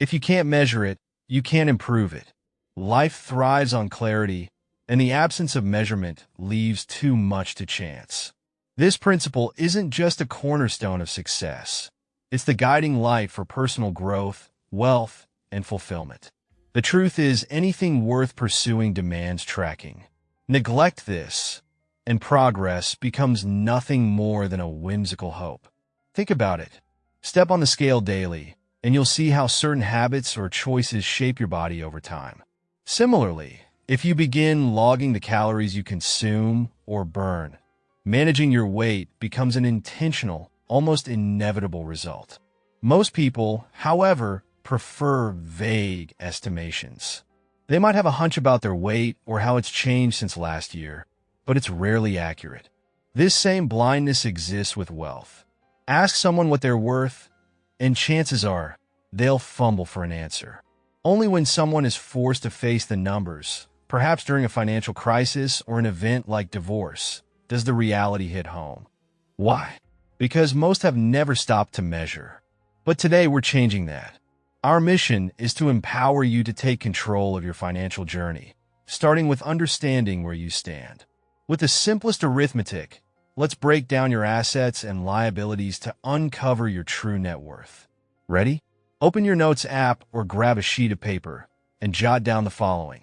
If you can't measure it, you can't improve it. Life thrives on clarity, and the absence of measurement leaves too much to chance. This principle isn't just a cornerstone of success. It's the guiding light for personal growth, wealth, and fulfillment. The truth is, anything worth pursuing demands tracking. Neglect this, and progress becomes nothing more than a whimsical hope. Think about it. Step on the scale daily, and you'll see how certain habits or choices shape your body over time. Similarly, if you begin logging the calories you consume or burn, managing your weight becomes an intentional, almost inevitable result. Most people, however, prefer vague estimations. They might have a hunch about their weight or how it's changed since last year, but it's rarely accurate. This same blindness exists with wealth. Ask someone what they're worth, and chances are they'll fumble for an answer. Only when someone is forced to face the numbers, perhaps during a financial crisis or an event like divorce, does the reality hit home. Why? Because most have never stopped to measure. But today we're changing that. Our mission is to empower you to take control of your financial journey, starting with understanding where you stand. With the simplest arithmetic, let's break down your assets and liabilities to uncover your true net worth. Ready? Open your Notes app or grab a sheet of paper and jot down the following.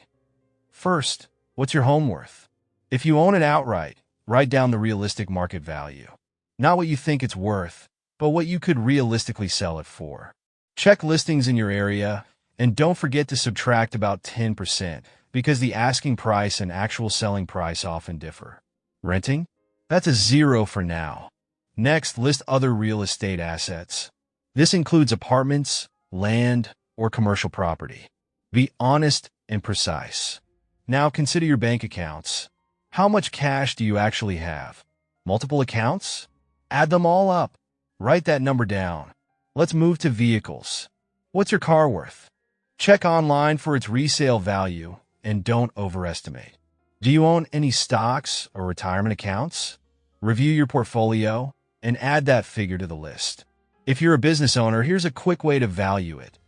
First, what's your home worth? If you own it outright, write down the realistic market value. Not what you think it's worth, but what you could realistically sell it for. Check listings in your area, and don't forget to subtract about 10% because the asking price and actual selling price often differ. Renting? That's a 0 for now. Next, list other real estate assets. This includes apartments, land, or commercial property. Be honest and precise. Now consider your bank accounts. How much cash do you actually have? Multiple accounts? Add them all up. Write that number down. Let's move to vehicles. What's your car worth? Check online for its resale value and don't overestimate. Do you own any stocks or retirement accounts? Review your portfolio and add that figure to the list. If you're a business owner, here's a quick way to value it.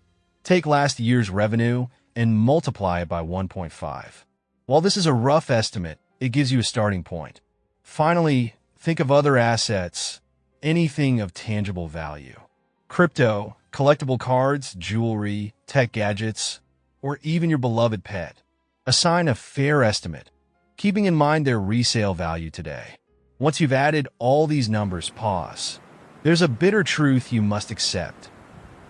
Take last year's revenue and multiply it by 1.5. While this is a rough estimate, it gives you a starting point. Finally, think of other assets, anything of tangible value. Crypto, collectible cards, jewelry, tech gadgets, or even your beloved pet. Assign a fair estimate, keeping in mind their resale value today. Once you've added all these numbers, pause. There's a bitter truth you must accept.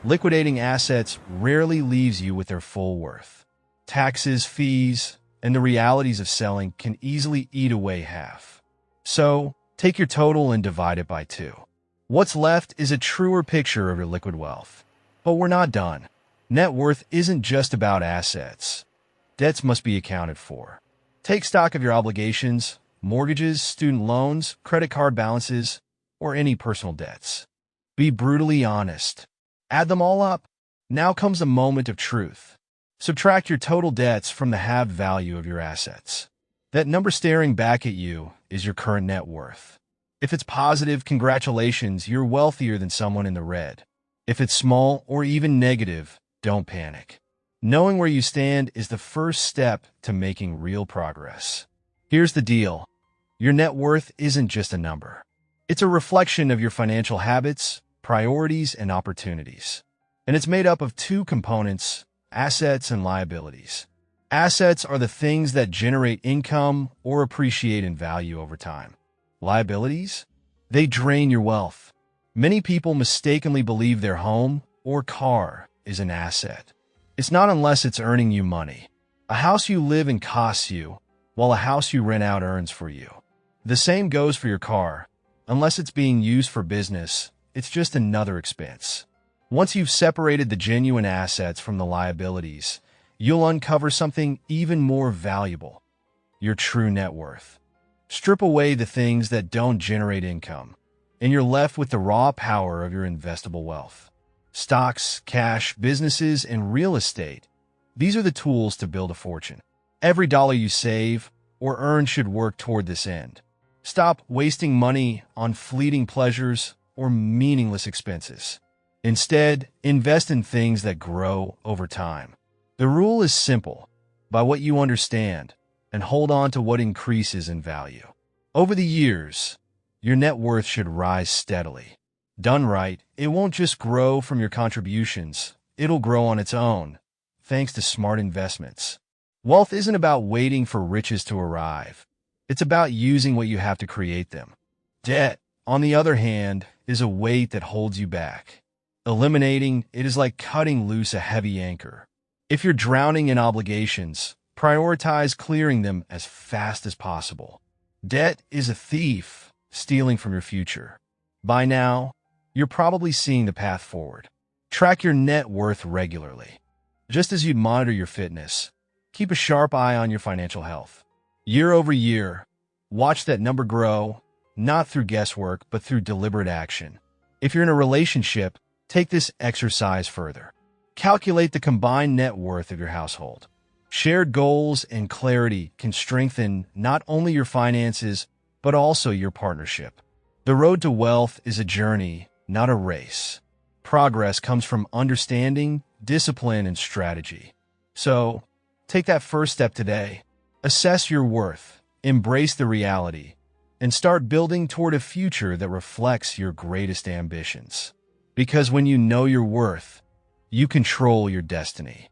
Liquidating assets rarely leaves you with their full worth. Taxes, fees, and the realities of selling can easily eat away half. So, take your total and divide it by 2. What's left is a truer picture of your liquid wealth. But we're not done. Net worth isn't just about assets. Debts must be accounted for. Take stock of your obligations, mortgages, student loans, credit card balances, or any personal debts. Be brutally honest. Add them all up. Now comes a moment of truth. Subtract your total debts from the have value of your assets. That number staring back at you is your current net worth. If it's positive, congratulations, you're wealthier than someone in the red. If it's small or even negative, don't panic. Knowing where you stand is the first step to making real progress. Here's the deal. Your net worth isn't just a number. It's a reflection of your financial habits, priorities, and opportunities. And it's made up of 2 components, assets and liabilities. Assets are the things that generate income or appreciate in value over time. Liabilities? They drain your wealth. Many people mistakenly believe their home or car is an asset. It's not unless it's earning you money. A house you live in costs you, while a house you rent out earns for you. The same goes for your car. Unless it's being used for business, it's just another expense. Once you've separated the genuine assets from the liabilities, you'll uncover something even more valuable: your true net worth. Strip away the things that don't generate income, and you're left with the raw power of your investable wealth. Stocks, cash, businesses, and real estate. These are the tools to build a fortune. Every dollar you save or earn should work toward this end. Stop wasting money on fleeting pleasures or meaningless expenses. Instead, invest in things that grow over time. The rule is simple: buy what you understand and hold on to what increases in value. Over the years, your net worth should rise steadily. Done right, it won't just grow from your contributions, it'll grow on its own, thanks to smart investments. Wealth isn't about waiting for riches to arrive. It's about using what you have to create them. Debt, on the other hand, is a weight that holds you back. Eliminating it is like cutting loose a heavy anchor. If you're drowning in obligations, prioritize clearing them as fast as possible. Debt is a thief, stealing from your future. By now, you're probably seeing the path forward. Track your net worth regularly. Just as you'd monitor your fitness, keep a sharp eye on your financial health. Year over year, watch that number grow, not through guesswork, but through deliberate action. If you're in a relationship, take this exercise further. Calculate the combined net worth of your household. Shared goals and clarity can strengthen not only your finances, but also your partnership. The road to wealth is a journey, not a race. Progress comes from understanding, discipline, and strategy. So, take that first step today. Assess your worth, embrace the reality, and start building toward a future that reflects your greatest ambitions. Because when you know your worth, you control your destiny.